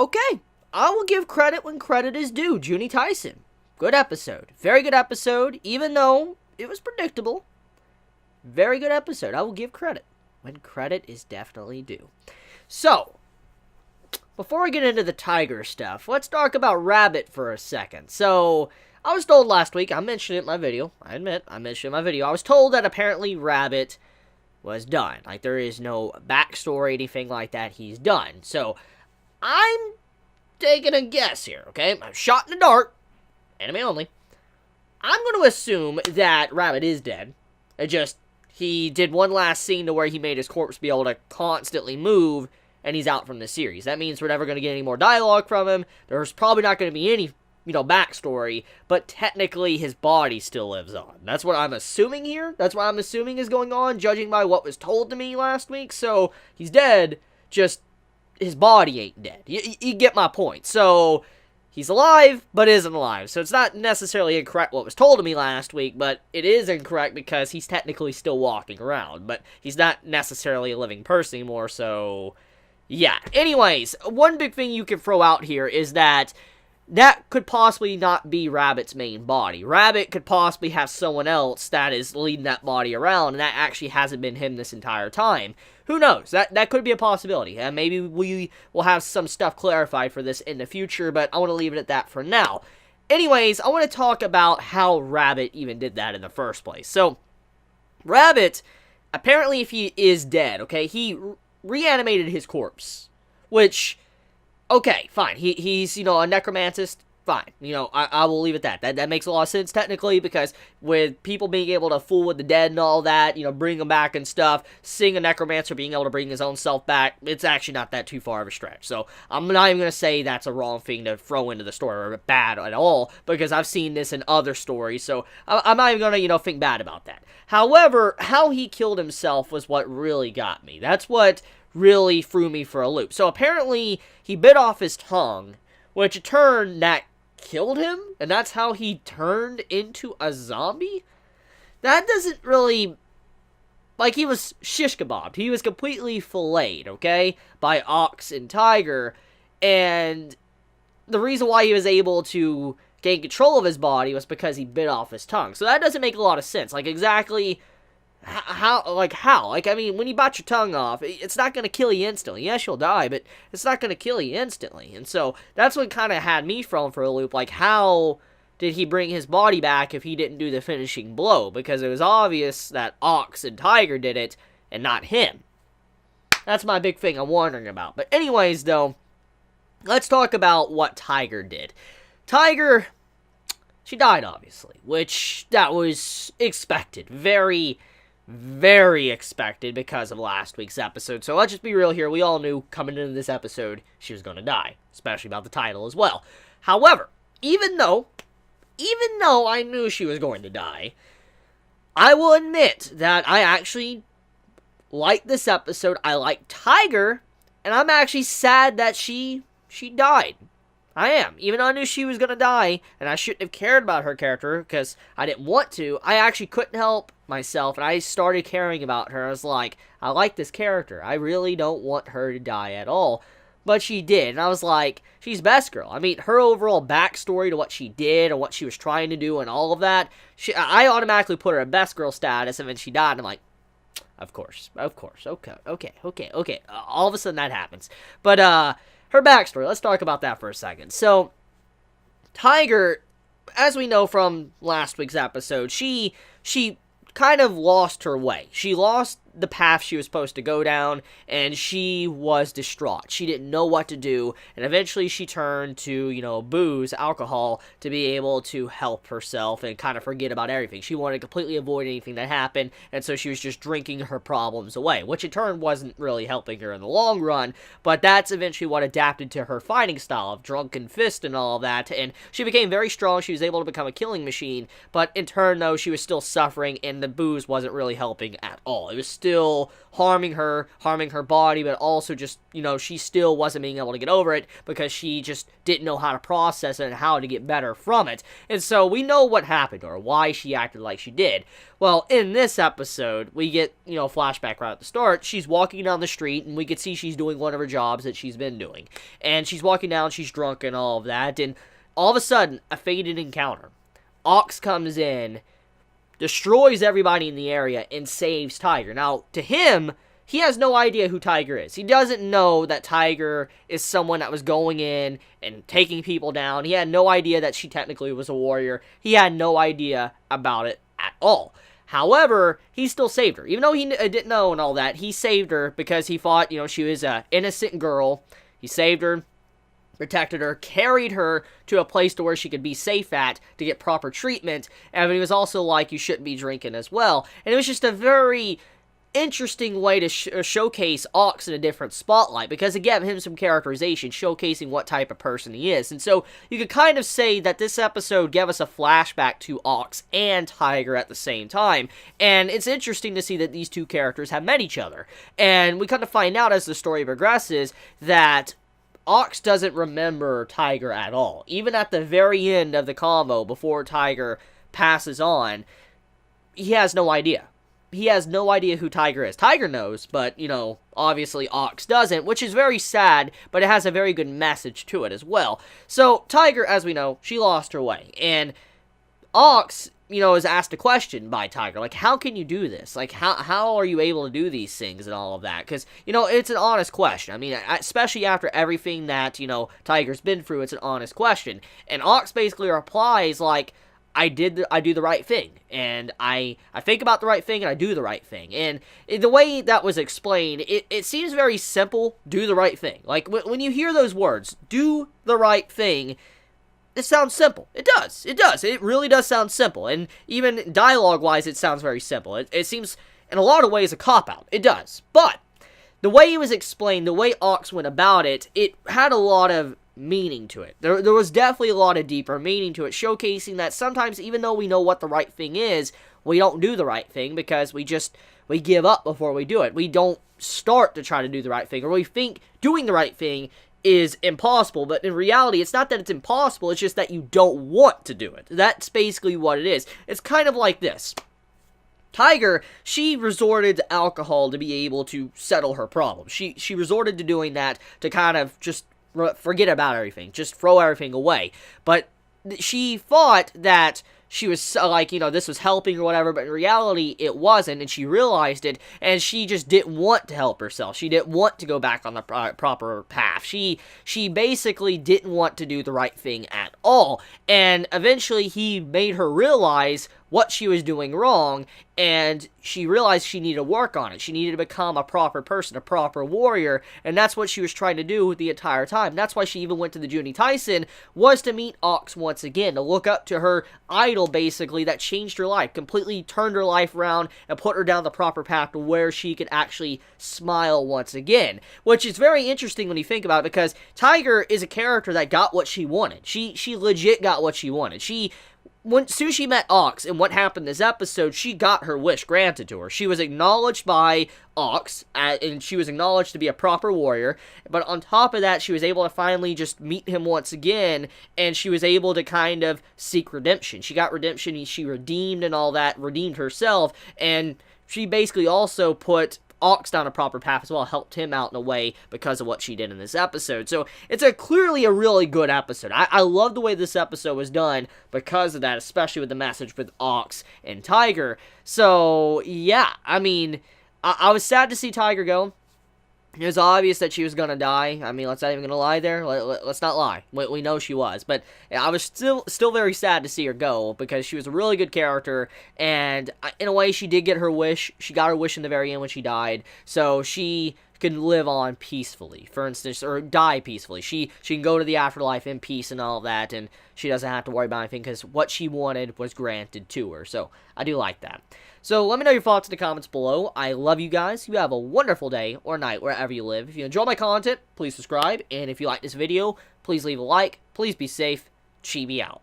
okay, I will give credit when credit is due. Juuni Taisen. Good episode. Very good episode, even though it was predictable. Very good episode. I will give credit when credit is definitely due. So, before we get into the tiger stuff, let's talk about Rabbit for a second. So, I was told last week, I mentioned it in my video, I admit, I mentioned it in my video, I was told that apparently Rabbit was done. Like, there is no backstory, anything like that, he's done. So, I'm taking a guess here, okay? I'm shot in the dark, anime only. I'm going to assume that Rabbit is dead. It just, he did one last scene to where he made his corpse be able to constantly move, and he's out from the series. That means we're never going to get any more dialogue from him. There's probably not going to be any, backstory, but technically his body still lives on. That's what I'm assuming here. That's what I'm assuming is going on, judging by what was told to me last week. So, he's dead, just his body ain't dead. You get my point. So, he's alive, but isn't alive. So, it's not necessarily incorrect what was told to me last week, but it is incorrect because he's technically still walking around. But he's not necessarily a living person anymore, so yeah. Anyways, one big thing you can throw out here is that could possibly not be Rabbit's main body. Rabbit could possibly have someone else that is leading that body around, and that actually hasn't been him this entire time. Who knows? That could be a possibility. And maybe we will have some stuff clarified for this in the future, but I want to leave it at that for now. Anyways, I want to talk about how Rabbit even did that in the first place. So, Rabbit, apparently if he is dead, okay, he reanimated his corpse, which, okay, fine, he's, a necromancist, fine, I will leave it at that. That makes a lot of sense, technically, because with people being able to fool with the dead and all that, bring them back and stuff, seeing a necromancer being able to bring his own self back, it's actually not that too far of a stretch. So, I'm not even going to say that's a wrong thing to throw into the story, or bad at all, because I've seen this in other stories, so I'm not even going to, think bad about that. However, how he killed himself was what really got me. That's what really threw me for a loop. So, apparently, he bit off his tongue, which in turn, that killed him, and that's how he turned into a zombie? That doesn't really, like, he was shish kebabbed. He was completely filleted, okay, by Ox and Tiger, and the reason why he was able to gain control of his body was because he bit off his tongue. So that doesn't make a lot of sense. Like, exactly how? Like, I mean, when you bite your tongue off, it's not going to kill you instantly. Yes, you'll die, but it's not going to kill you instantly. And so, that's what kind of had me thrown for a loop. Like, how did he bring his body back if he didn't do the finishing blow? Because it was obvious that Ox and Tiger did it, and not him. That's my big thing I'm wondering about. But anyways, though, let's talk about what Tiger did. Tiger, she died, obviously, which that was expected. Very, very expected because of last week's episode. So let's just be real here. We all knew coming into this episode she was going to die, especially about the title as well. However, even though I knew she was going to die, I will admit that I actually liked this episode. I liked Tiger, and I'm actually sad that she died. I am. Even though I knew she was going to die, and I shouldn't have cared about her character, because I didn't want to, I actually couldn't help myself, and I started caring about her. I was like, I like this character. I really don't want her to die at all. But she did, and I was like, she's best girl. I mean, her overall backstory to what she did, and what she was trying to do, and all of that, I automatically put her at best girl status, and then she died, and I'm like, of course, okay. All of a sudden that happens. But, her backstory, let's talk about that for a second. So, Tiger, as we know from last week's episode, she kind of lost her way. She lost the path she was supposed to go down, and she was distraught. She didn't know what to do, and eventually she turned to, booze, alcohol, to be able to help herself and kind of forget about everything. She wanted to completely avoid anything that happened, and so she was just drinking her problems away, which in turn wasn't really helping her in the long run, but that's eventually what adapted to her fighting style of drunken fist and all of that, and she became very strong. She was able to become a killing machine, but in turn, though, she was still suffering in the booze wasn't really helping at all. It was still harming her body, but also just, she still wasn't being able to get over it because she just didn't know how to process it and how to get better from it. And so we know what happened to her, why she acted like she did. Well, in this episode, we get, flashback right at the start. She's walking down the street, and we can see she's doing one of her jobs that she's been doing. And she's walking down, she's drunk and all of that, and all of a sudden, a fated encounter. Ox comes in, destroys everybody in the area, and saves Tiger. Now, to him, he has no idea who Tiger is. He doesn't know that Tiger is someone that was going in and taking people down. He had no idea that she technically was a warrior. He had no idea about it at all. However, he still saved her. Even though he didn't know and all that, he saved her because he thought, she was an innocent girl. He saved her, protected her, carried her to a place to where she could be safe at to get proper treatment. And he was also like, you shouldn't be drinking as well. And it was just a very interesting way to showcase Ox in a different spotlight, because it gave him some characterization, showcasing what type of person he is. And so you could kind of say that this episode gave us a flashback to Ox and Tiger at the same time, and it's interesting to see that these two characters have met each other. And we kind of find out as the story progresses that Ox doesn't remember Tiger at all. Even at the very end of the combo, before Tiger passes on, he has no idea. He has no idea who Tiger is. Tiger knows, but, obviously Ox doesn't, which is very sad, but it has a very good message to it as well. So, Tiger, as we know, she lost her way, and Ox, is asked a question by Tiger, like, how can you do this? Like, how are you able to do these things and all of that? Because, it's an honest question. I mean, especially after everything that, Tiger's been through, it's an honest question. And Ox basically replies, like, I do the right thing, and I think about the right thing, and I do the right thing. And the way that was explained, it seems very simple, do the right thing. Like, when you hear those words, do the right thing, it sounds simple. It does. It really does sound simple. And even dialogue-wise, it sounds very simple. It seems, in a lot of ways, a cop-out. It does. But the way it was explained, the way Ox went about it, it had a lot of meaning to it. There was definitely a lot of deeper meaning to it, showcasing that sometimes, even though we know what the right thing is, we don't do the right thing because we give up before we do it. We don't start to try to do the right thing, or we think doing the right thing is impossible, but in reality, it's not that it's impossible, it's just that you don't want to do it. That's basically what it is. It's kind of like this. Tiger, she resorted to alcohol to be able to settle her problem. She resorted to doing that to kind of just forget about everything, just throw everything away. But she thought that she was like, this was helping or whatever, but in reality, it wasn't, and she realized it, and she just didn't want to help herself. She didn't want to go back on the proper path. She basically didn't want to do the right thing at all, and eventually he made her realize what she was doing wrong, and she realized she needed to work on it. She needed to become a proper person, a proper warrior, and that's what she was trying to do the entire time. That's why she even went to the Juuni Taisen, was to meet Ox once again, to look up to her idol, basically, that changed her life, completely turned her life around, and put her down the proper path to where she could actually smile once again. Which is very interesting when you think about it, because Tiger is a character that got what she wanted. She legit got what she wanted. When soon as she met Ox and what happened this episode, she got her wish granted to her. She was acknowledged by Ox, and she was acknowledged to be a proper warrior, but on top of that, she was able to finally just meet him once again, and she was able to kind of seek redemption. She got redemption, she redeemed and all that, redeemed herself, and she basically also put Ox down a proper path as well, helped him out in a way because of what she did in this episode. So it's clearly a really good episode. I love the way this episode was done because of that, especially with the message with Ox and Tiger. So yeah, I mean, I was sad to see Tiger go. It was obvious that she was going to die. I mean, let's not even going to lie there. Let's not lie. We know she was. But I was still very sad to see her go because she was a really good character. And in a way, she did get her wish. She got her wish in the very end when she died. So she can live on peacefully, for instance, or die peacefully. She can go to the afterlife in peace and all that, and she doesn't have to worry about anything because what she wanted was granted to her. So I do like that. So let me know your thoughts in the comments below. I love you guys. You have a wonderful day or night wherever you live. If you enjoy my content, please subscribe. And if you like this video, please leave a like. Please be safe. Chibi out.